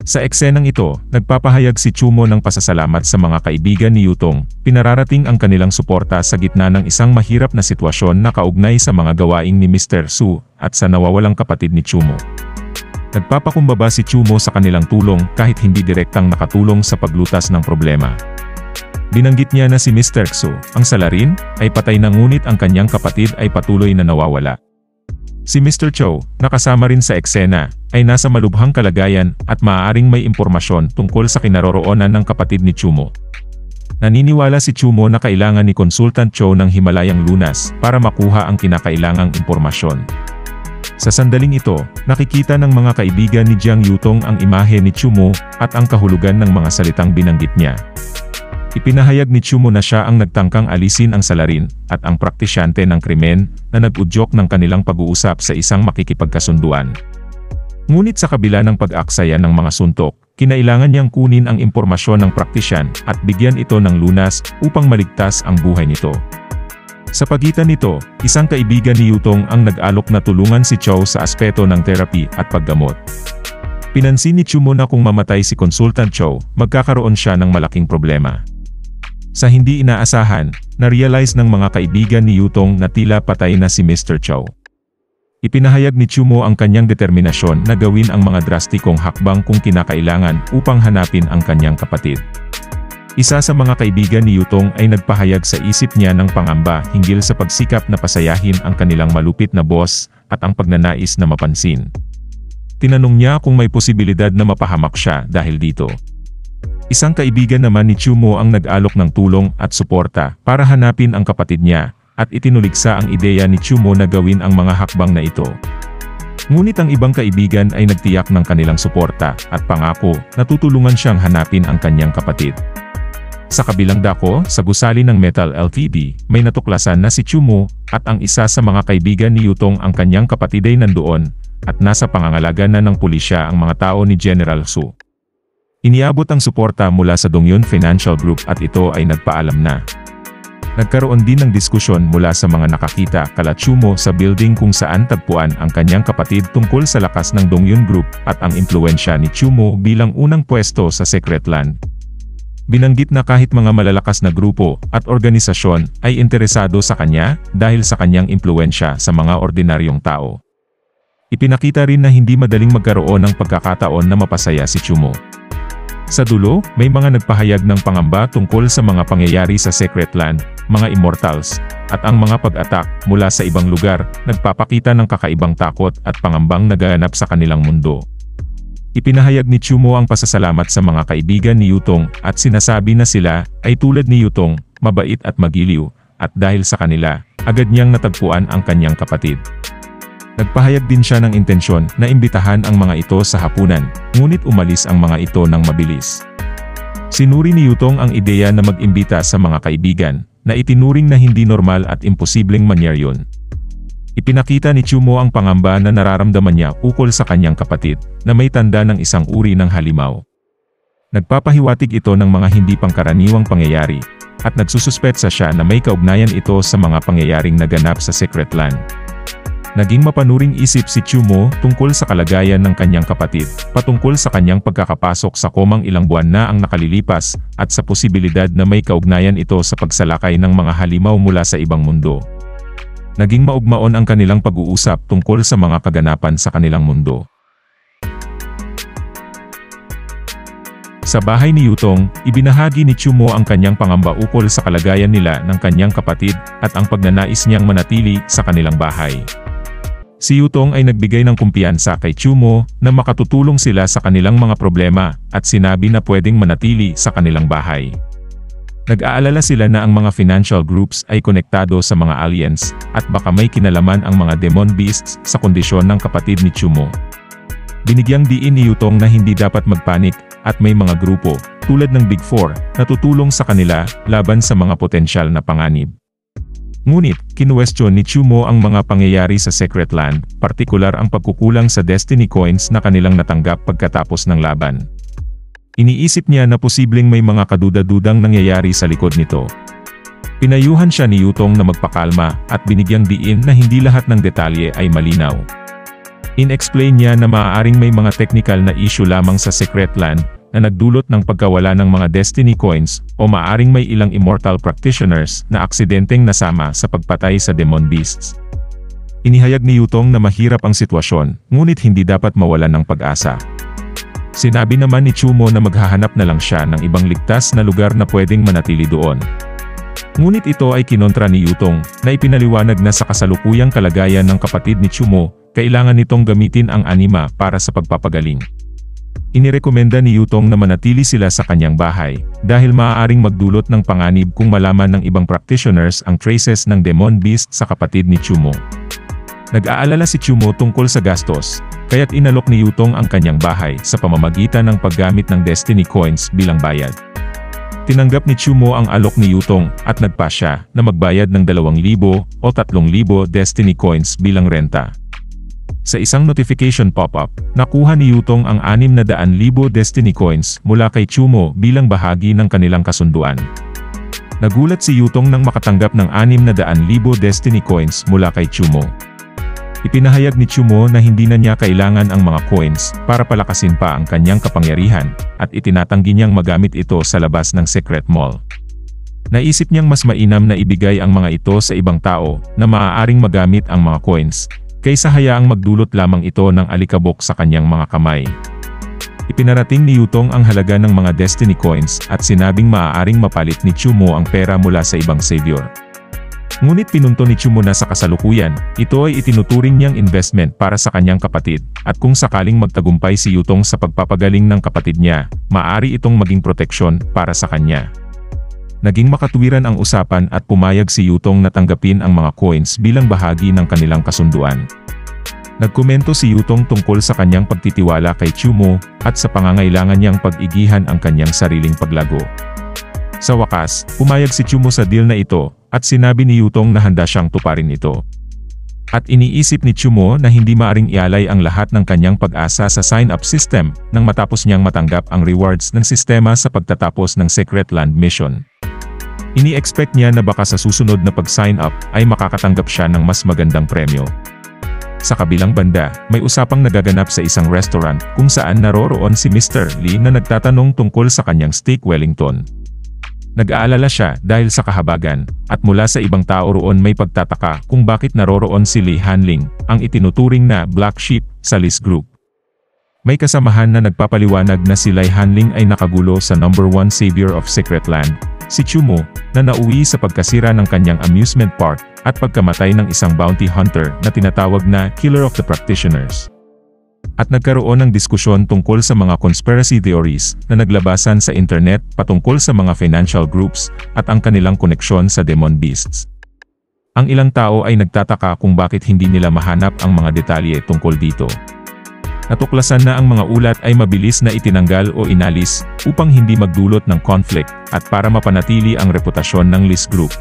Sa eksenang ito, nagpapahayag si Chumo ng pasasalamat sa mga kaibigan ni Yutong, pinararating ang kanilang suporta sa gitna ng isang mahirap na sitwasyon na kaugnay sa mga gawain ni Mr. Su at sa nawawalang kapatid ni Chumo. Nagpapakumbaba si Chumo sa kanilang tulong kahit hindi direktang nakatulong sa paglutas ng problema. Binanggit niya na si Mr. Su, ang salarin, ay patay na ngunit ang kanyang kapatid ay patuloy na nawawala. Si Mr. Cho, na kasama rin sa eksena, ay nasa malubhang kalagayan at maaaring may impormasyon tungkol sa kinaroroonan ng kapatid ni Chumo. Naniniwala si Chumo na kailangan ni Consultant Cho ng Himalayang lunas para makuha ang kinakailangang impormasyon. Sa sandaling ito, nakikita ng mga kaibigan ni Jiang Yutong ang imahe ni Chumo at ang kahulugan ng mga salitang binanggit niya. Ipinahayag ni Chumo na siya ang nagtangkang alisin ang salarin at ang praktisyante ng krimen na nag-udyok ng kanilang pag-uusap sa isang makikipagkasunduan. Ngunit sa kabila ng pag-aksaya ng mga suntok, kinailangan niyang kunin ang impormasyon ng praktisyan at bigyan ito ng lunas upang maligtas ang buhay nito. Sa pagitan nito, isang kaibigan ni Yutong ang nag-alok na tulungan si Cho sa aspeto ng therapy at paggamot. Pinansin ni Chumo na kung mamatay si Consultant Cho, magkakaroon siya ng malaking problema. Sa hindi inaasahan, na-realize ng mga kaibigan ni Yutong na tila patay na si Mr. Cho. Ipinahayag ni Chumo ang kanyang determinasyon na gawin ang mga drastikong hakbang kung kinakailangan upang hanapin ang kanyang kapatid. Isa sa mga kaibigan ni Yutong ay nagpahayag sa isip niya ng pangamba hinggil sa pagsikap na pasayahin ang kanilang malupit na boss at ang pagnanais na mapansin. Tinanong niya kung may posibilidad na mapahamak siya dahil dito. Isang kaibigan naman ni Chumo ang nag-alok ng tulong at suporta para hanapin ang kapatid niya, at itinuligsa ang ideya ni Chumo na gawin ang mga hakbang na ito. Ngunit ang ibang kaibigan ay nagtiyak ng kanilang suporta at pangako na tutulungan siyang hanapin ang kanyang kapatid. Sa kabilang dako, sa gusali ng Metal Ltd, may natuklasan na si Chumo at ang isa sa mga kaibigan ni Yutong ang kanyang kapatid ay nandoon at nasa pangangalaga na ng pulisya ang mga tao ni General Su. Iniabot ang suporta mula sa Dongyun Financial Group at ito ay nagpaalam na. Nagkaroon din ng diskusyon mula sa mga nakakita kala Chumo sa building kung saan tagpuan ang kanyang kapatid tungkol sa lakas ng Dongyun Group at ang impluwensya ni Chumo bilang unang pwesto sa Secret Land. Binanggit na kahit mga malalakas na grupo at organisasyon ay interesado sa kanya dahil sa kanyang impluwensya sa mga ordinaryong tao. Ipinakita rin na hindi madaling magkaroon ng pagkakataon na mapasaya si Chumo. Sa dulo, may mga nagpahayag ng pangamba tungkol sa mga pangyayari sa Secret Land, mga Immortals, at ang mga pag-atak mula sa ibang lugar, nagpapakita ng kakaibang takot at pangambang nagaganap sa kanilang mundo. Ipinahayag ni Chumo ang pasasalamat sa mga kaibigan ni Yutong at sinasabi na sila ay tulad ni Yutong, mabait at magiliw, at dahil sa kanila, agad niyang natagpuan ang kanyang kapatid. Nagpahayag din siya ng intensyon na imbitahan ang mga ito sa hapunan, ngunit umalis ang mga ito ng mabilis. Sinuri ni Yutong ang ideya na mag-imbita sa mga kaibigan, na itinuring na hindi normal at imposibleng manyeryon. Ipinakita ni Chumo ang pangamba na nararamdaman niya ukol sa kanyang kapatid, na may tanda ng isang uri ng halimaw. Nagpapahiwatig ito ng mga hindi pangkaraniwang pangyayari, at nagsususpetsa siya na may kaugnayan ito sa mga pangyayaring naganap sa Secret Land. Naging mapanuring isip si Chumo tungkol sa kalagayan ng kanyang kapatid, patungkol sa kanyang pagkakapasok sa komang ilang buwan na ang nakalilipas, at sa posibilidad na may kaugnayan ito sa pagsalakay ng mga halimaw mula sa ibang mundo. Naging maugmaon ang kanilang pag-uusap tungkol sa mga kaganapan sa kanilang mundo. Sa bahay ni Yutong, ibinahagi ni Chumo ang kanyang pangamba ukol sa kalagayan nila ng kanyang kapatid, at ang pagnanais niyang manatili sa kanilang bahay. Si Yutong ay nagbigay ng kumpiyansa kay Chumo na makatutulong sila sa kanilang mga problema at sinabi na pwedeng manatili sa kanilang bahay. Nag-aalala sila na ang mga financial groups ay konektado sa mga aliens at baka may kinalaman ang mga demon beasts sa kondisyon ng kapatid ni Chumo. Binigyang diin ni Yutong na hindi dapat magpanik at may mga grupo, tulad ng Big Four, na tutulong sa kanila laban sa mga potensyal na panganib. Ngunit, kinuwestiyon ni Chumo ang mga pangyayari sa Secret Land, partikular ang pagkukulang sa Destiny Coins na kanilang natanggap pagkatapos ng laban. Iniisip niya na posibleng may mga kaduda-dudang nangyayari sa likod nito. Pinayuhan siya ni Yutong na magpakalma at binigyang diin na hindi lahat ng detalye ay malinaw. In-explain niya na maaaring may mga technical na issue lamang sa Secret Land na nagdulot ng pagkawala ng mga Destiny Coins o maaaring may ilang immortal practitioners na aksidenteng nasama sa pagpatay sa Demon Beasts. Inihayag ni Yutong na mahirap ang sitwasyon, ngunit hindi dapat mawalan ng pag-asa. Sinabi naman ni Chumo na maghahanap na lang siya ng ibang ligtas na lugar na pwedeng manatili doon. Ngunit ito ay kinontra ni Yutong, na ipinaliwanag na sa kasalukuyang kalagayan ng kapatid ni Chumo, kailangan nitong gamitin ang anima para sa pagpapagaling. Inirekomenda ni Yutong na manatili sila sa kanyang bahay, dahil maaaring magdulot ng panganib kung malaman ng ibang practitioners ang traces ng Demon Beast sa kapatid ni Chumo. Nag-aalala si Chumo tungkol sa gastos, kaya't inalok ni Yutong ang kanyang bahay sa pamamagitan ng paggamit ng Destiny Coins bilang bayad. Tinanggap ni Chumo ang alok ni Yutong at nagpasya na magbayad ng 2,000 o 3,000 Destiny Coins bilang renta. Sa isang notification pop-up, nakuha ni Yutong ang 600,000 Destiny Coins mula kay Chumo bilang bahagi ng kanilang kasunduan. Nagulat si Yutong nang makatanggap ng 600,000 Destiny Coins mula kay Chumo. Ipinahayag ni Chumo na hindi na niya kailangan ang mga coins para palakasin pa ang kanyang kapangyarihan, at itinatanggi niyang magamit ito sa labas ng Secret Mall. Naisip niyang mas mainam na ibigay ang mga ito sa ibang tao na maaaring magamit ang mga coins, kaysa hayaang magdulot lamang ito ng alikabok sa kanyang mga kamay. Ipinarating ni Yutong ang halaga ng mga Destiny Coins at sinabing maaaring mapalit ni Chumo ang pera mula sa ibang savior. Ngunit pinunto ni Chumo na sa kasalukuyan, ito ay itinuturing niyang investment para sa kanyang kapatid, at kung sakaling magtagumpay si Yutong sa pagpapagaling ng kapatid niya, maaari itong maging proteksyon para sa kanya. Naging makatuwiran ang usapan at pumayag si Yutong na tanggapin ang mga coins bilang bahagi ng kanilang kasunduan. Nagkomento si Yutong tungkol sa kanyang pagtitiwala kay Chumo at sa pangangailangan niyang pag-igihan ang kanyang sariling paglago. Sa wakas, pumayag si Chumo sa deal na ito, at sinabi ni Yutong na handa siyang tuparin ito. At iniisip ni Chumo na hindi maaring ialay ang lahat ng kanyang pag-asa sa sign-up system nang matapos niyang matanggap ang rewards ng sistema sa pagtatapos ng Secret Land mission. Ini-expect niya na baka sa susunod na pag-sign up ay makakatanggap siya ng mas magandang premyo. Sa kabilang banda, may usapang nagaganap sa isang restaurant kung saan naroroon si Mr. Lee na nagtatanong tungkol sa kanyang steak Wellington. Nag-aalala siya dahil sa kahabagan, at mula sa ibang tao roon may pagtataka kung bakit naroroon si Lee Hanling, ang itinuturing na Black Sheep sa Lee's group. May kasamahan na nagpapaliwanag na si Lee Hanling ay nakagulo sa #1 savior of Secret Land, si Chumo, na nauwi sa pagkasira ng kanyang amusement park, at pagkamatay ng isang bounty hunter na tinatawag na Killer of the Practitioners. At nagkaroon ng diskusyon tungkol sa mga conspiracy theories na naglabasan sa internet patungkol sa mga financial groups at ang kanilang koneksyon sa Demon Beasts. Ang ilang tao ay nagtataka kung bakit hindi nila mahanap ang mga detalye tungkol dito. Natuklasan na ang mga ulat ay mabilis na itinanggal o inalis upang hindi magdulot ng conflict at para mapanatili ang reputasyon ng Lee's group.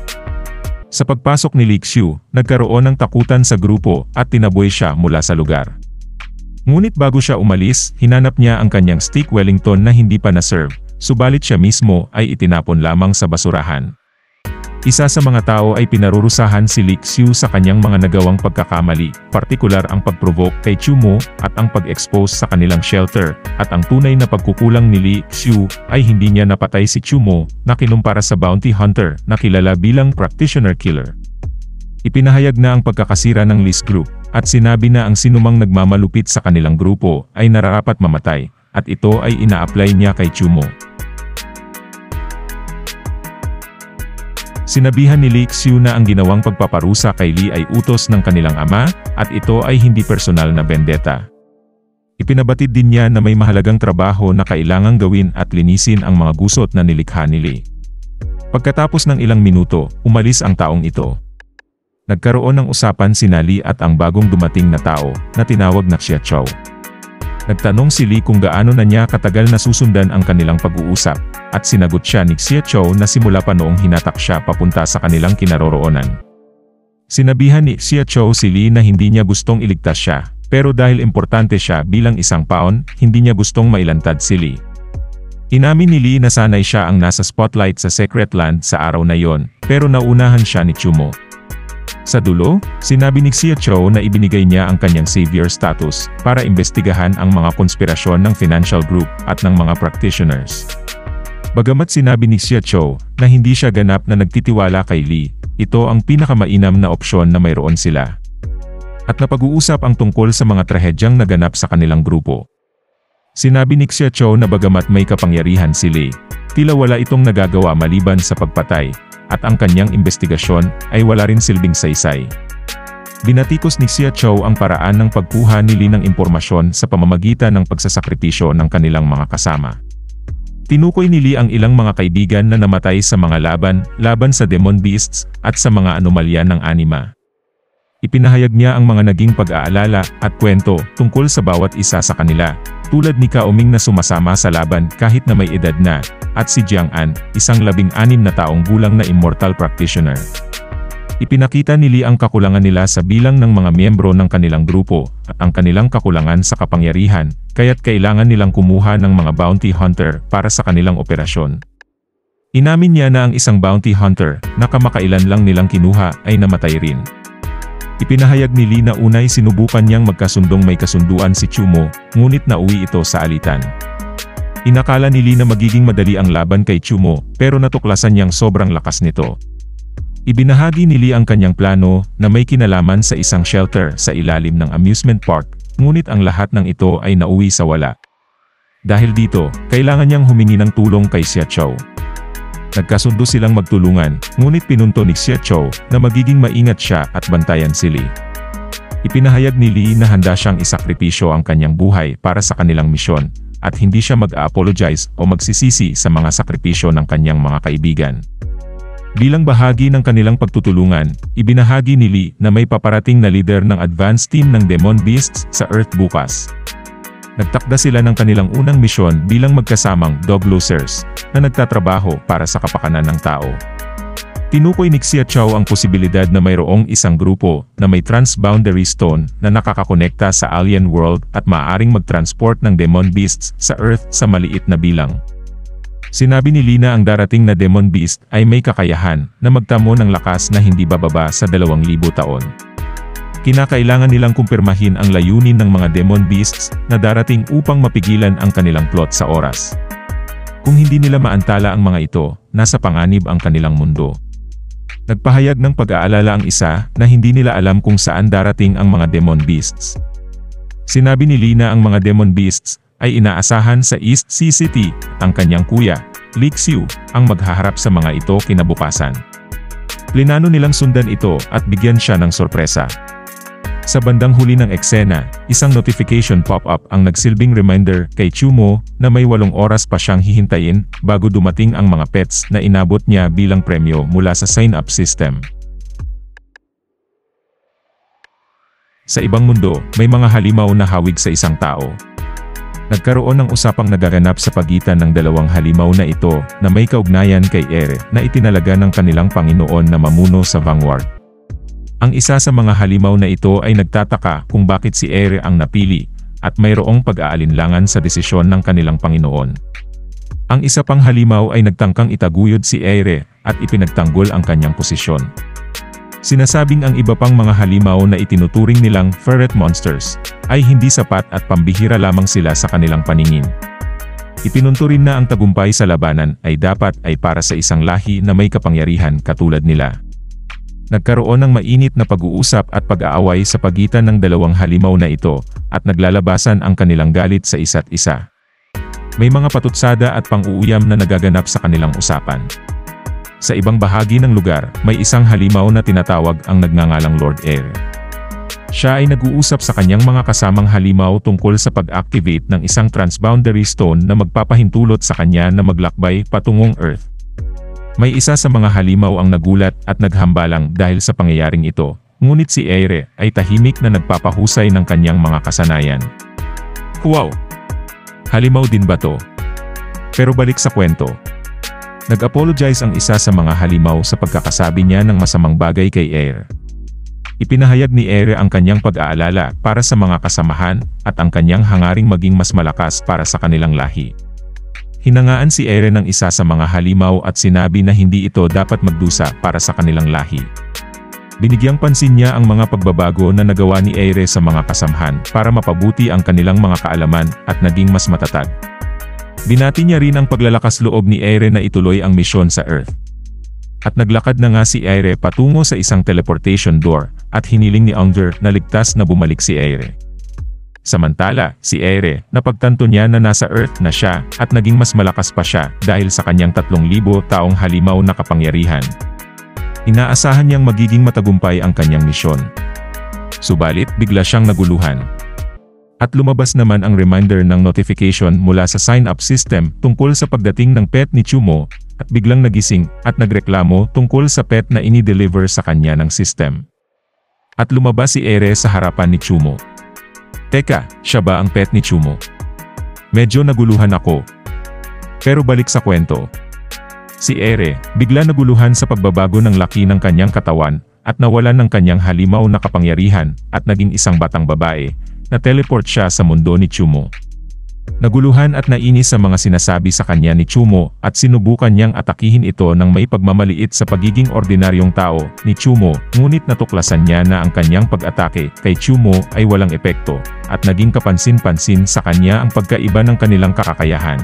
Sa pagpasok ni Lee Xiu, nagkaroon ng takutan sa grupo at tinaboy siya mula sa lugar. Ngunit bago siya umalis, hinanap niya ang kanyang steak Wellington na hindi pa na-serve, subalit siya mismo ay itinapon lamang sa basurahan. Isa sa mga tao ay pinarurusahan si Lee Xiu sa kanyang mga nagawang pagkakamali, partikular ang pag-provoke kay Chumo at ang pag-expose sa kanilang shelter, at ang tunay na pagkukulang ni Lee Xiu ay hindi niya napatay si Chumo na kinumpara sa bounty hunter na kilala bilang practitioner killer. Ipinahayag na ang pagkakasira ng Lee's group, at sinabi na ang sinumang nagmamalupit sa kanilang grupo ay nararapat mamatay, at ito ay ina-apply niya kay Chumo. Sinabihan ni Lee Xiu na ang ginawang pagpaparusa kay Lee ay utos ng kanilang ama, at ito ay hindi personal na vendetta. Ipinabatid din niya na may mahalagang trabaho na kailangang gawin at linisin ang mga gusot na nilikha ni Lee. Pagkatapos ng ilang minuto, umalis ang taong ito. Nagkaroon ng usapan sina Lee at ang bagong dumating na tao, na tinawag na Xia Chou. Nagtanong si Lee kung gaano na niya katagal na susundan ang kanilang pag-uusap, at sinagot siya ni Xia Chou na simula pa noong hinatak siya papunta sa kanilang kinaroroonan. Sinabihan ni Xia Chou si Lee na hindi niya gustong iligtas siya, pero dahil importante siya bilang isang paon, hindi niya gustong mailantad si Lee. Inamin ni Lee na sanay siya ang nasa spotlight sa Secret Land sa araw na yon, pero naunahan siya ni Chumo. Sa dulo, sinabi ni Xia Chou na ibinigay niya ang kanyang savior status para imbestigahan ang mga konspirasyon ng financial group at ng mga practitioners. Bagamat sinabi ni Xia Chou na hindi siya ganap na nagtitiwala kay Lee, ito ang pinakamainam na opsyon na mayroon sila. At napag-uusap ang tungkol sa mga trahedyang naganap sa kanilang grupo. Sinabi ni Xia Chou na bagamat may kapangyarihan si Lee, tila wala itong nagagawa maliban sa pagpatay, at ang kanyang investigasyon ay wala rin silbing saysay. Binatikos ni Xia Chou ang paraan ng pagkuha ni Lee ng impormasyon sa pamamagitan ng pagsasakripisyo ng kanilang mga kasama. Tinukoy ni Lee ang ilang mga kaibigan na namatay sa mga laban sa Demon Beasts at sa mga anomalya ng anima. Ipinahayag niya ang mga naging pag-aalala at kwento tungkol sa bawat isa sa kanila, tulad ni Kao Ming na sumasama sa laban kahit na may edad na, at si Jiang An, isang 16 na taong gulang na immortal practitioner. Ipinakita ni Lee ang kakulangan nila sa bilang ng mga miyembro ng kanilang grupo, at ang kanilang kakulangan sa kapangyarihan, kaya't kailangan nilang kumuha ng mga bounty hunter para sa kanilang operasyon. Inamin niya na ang isang bounty hunter na kamakailan lang nilang kinuha ay namatay rin. Ipinahayag ni Lee na unay sinubukan niyang magkasundong may kasunduan si Chumo, ngunit nauwi ito sa alitan. Inakala ni Lee na magiging madali ang laban kay Chumo, pero natuklasan niyang sobrang lakas nito. Ibinahagi ni Lee ang kanyang plano na may kinalaman sa isang shelter sa ilalim ng amusement park, ngunit ang lahat ng ito ay nauwi sa wala. Dahil dito, kailangan niyang humingi ng tulong kay Xia Chou. Nagkasundo silang magtulungan, ngunit pinunto ni Xia Chou na magiging maingat siya at bantayan si Lee. Ipinahayag ni Lee na handa siyang isakripisyo ang kanyang buhay para sa kanilang misyon, at hindi siya mag-apologize o magsisisi sa mga sakripisyo ng kanyang mga kaibigan. Bilang bahagi ng kanilang pagtutulungan, ibinahagi ni Lee na may paparating na leader ng advance team ng Demon Beasts sa Earth bukas. Nagtakda sila ng kanilang unang misyon bilang magkasamang dog losers na nagtatrabaho para sa kapakanan ng tao. Tinukoy ni Xia Chou ang posibilidad na mayroong isang grupo na may transboundary stone na nakakakonekta sa alien world at maaaring magtransport ng Demon Beasts sa Earth sa maliit na bilang. Sinabi ni Lee na ang darating na Demon Beast ay may kakayahan na magtamo ng lakas na hindi bababa sa 2,000 taon. Kinakailangan nilang kumpirmahin ang layunin ng mga Demon Beasts na darating upang mapigilan ang kanilang plot sa oras. Kung hindi nila maantala ang mga ito, nasa panganib ang kanilang mundo. Nagpahayag ng pag-aalala ang isa na hindi nila alam kung saan darating ang mga Demon Beasts. Sinabi ni Lee na ang mga Demon Beasts ay inaasahan sa East Sea City at ang kanyang kuya, Lee Xiu, ang maghaharap sa mga ito kinabukasan. Plinano nilang sundan ito at bigyan siya ng sorpresa. Sa bandang huli ng eksena, isang notification pop-up ang nagsilbing reminder kay Chumo na may 8 oras pa siyang hihintayin bago dumating ang mga pets na inabot niya bilang premyo mula sa sign-up system. Sa ibang mundo, may mga halimaw na hawig sa isang tao. Nagkaroon ng usapang nagaganap sa pagitan ng 2 halimaw na ito na may kaugnayan kay Ere na itinalaga ng kanilang Panginoon na mamuno sa vanguard. Ang isa sa mga halimaw na ito ay nagtataka kung bakit si Ere ang napili, at mayroong pag-aalinlangan sa desisyon ng kanilang Panginoon. Ang isa pang halimaw ay nagtangkang itaguyod si Ere, at ipinagtanggol ang kanyang posisyon. Sinasabing ang iba pang mga halimaw na itinuturing nilang ferret monsters, ay hindi sapat at pambihira lamang sila sa kanilang paningin. Ipinunto rin na ang tagumpay sa labanan ay dapat ay para sa isang lahi na may kapangyarihan katulad nila. Nagkaroon ng mainit na pag-uusap at pag-aaway sa pagitan ng 2 halimaw na ito, at naglalabasan ang kanilang galit sa isa't isa. May mga patutsada at pang-uuyam na nagaganap sa kanilang usapan. Sa ibang bahagi ng lugar, may isang halimaw na tinatawag ang nagngangalang Lord Ere. Siya ay nag-uusap sa kanyang mga kasamang halimaw tungkol sa pag-activate ng isang transboundary stone na magpapahintulot sa kanya na maglakbay patungong Earth. May isa sa mga halimaw ang nagulat at naghambalang dahil sa pangyayaring ito, ngunit si Ere ay tahimik na nagpapahusay ng kanyang mga kasanayan. Wow! Halimaw din ba to? Pero balik sa kwento. Nag-apologize ang isa sa mga halimaw sa pagkakasabi niya ng masamang bagay kay Ere. Ipinahayag ni Ere ang kanyang pag-aalala para sa mga kasamahan at ang kanyang hangaring maging mas malakas para sa kanilang lahi. Hinangaan si Ere ng isa sa mga halimaw at sinabi na hindi ito dapat magdusa para sa kanilang lahi. Binigyang pansin niya ang mga pagbabago na nagawa ni Aire sa mga kasamhan para mapabuti ang kanilang mga kaalaman at naging mas matatag. Binati niya rin ang paglalakas loob ni Aire na ituloy ang misyon sa Earth. At naglakad na nga si Aire patungo sa isang teleportation door at hiniling ni Unger na ligtas na bumalik si Aire. Samantala, si Aire, napagtanto niya na nasa Earth na siya at naging mas malakas pa siya dahil sa kanyang 3,000 taong halimaw na kapangyarihan. Inaasahan niyang magiging matagumpay ang kanyang misyon. Subalit, bigla siyang naguluhan. At lumabas naman ang reminder ng notification mula sa sign-up system tungkol sa pagdating ng pet ni Chumo, at biglang nagising at nagreklamo tungkol sa pet na ini-deliver sa kanya ng system. At lumabas si Aire sa harapan ni Chumo. Teka, siya ba ang pet ni Chumo? Medyo naguluhan ako. Pero balik sa kwento. Si Aire, bigla naguluhan sa pagbabago ng laki ng kanyang katawan, at nawalan ng kanyang halimaw na kapangyarihan, at naging isang batang babae, na teleport siya sa mundo ni Chumo. Naguluhan at nainis sa mga sinasabi sa kanya ni Chumo, at sinubukan niyang atakihin ito ng may pagmamaliit sa pagiging ordinaryong tao ni Chumo, ngunit natuklasan niya na ang kanyang pag-atake kay Chumo ay walang epekto, at naging kapansin-pansin sa kanya ang pagkaiba ng kanilang kakakayahan.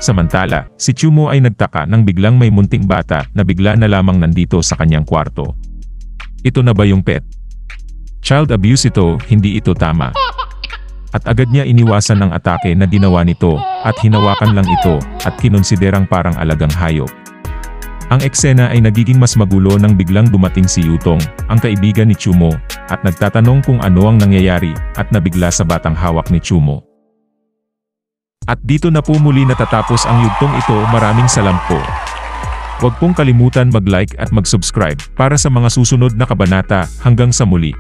Samantala, si Chumo ay nagtaka nang biglang may munting bata na bigla na lamang nandito sa kanyang kwarto. Ito na ba yung pet? Child abuse ito, hindi ito tama. At agad niya iniwasan ang atake na ginawa nito, at hinawakan lang ito, at kinonsiderang parang alagang hayop. Ang eksena ay nagiging mas magulo nang biglang dumating si Yutong, ang kaibigan ni Chumo, at nagtatanong kung ano ang nangyayari, at nabigla sa batang hawak ni Chumo. At dito na po muli natatapos ang yugtong ito. Maraming salamat po. Huwag pong kalimutan mag-like at mag-subscribe para sa mga susunod na kabanata. Hanggang sa muli.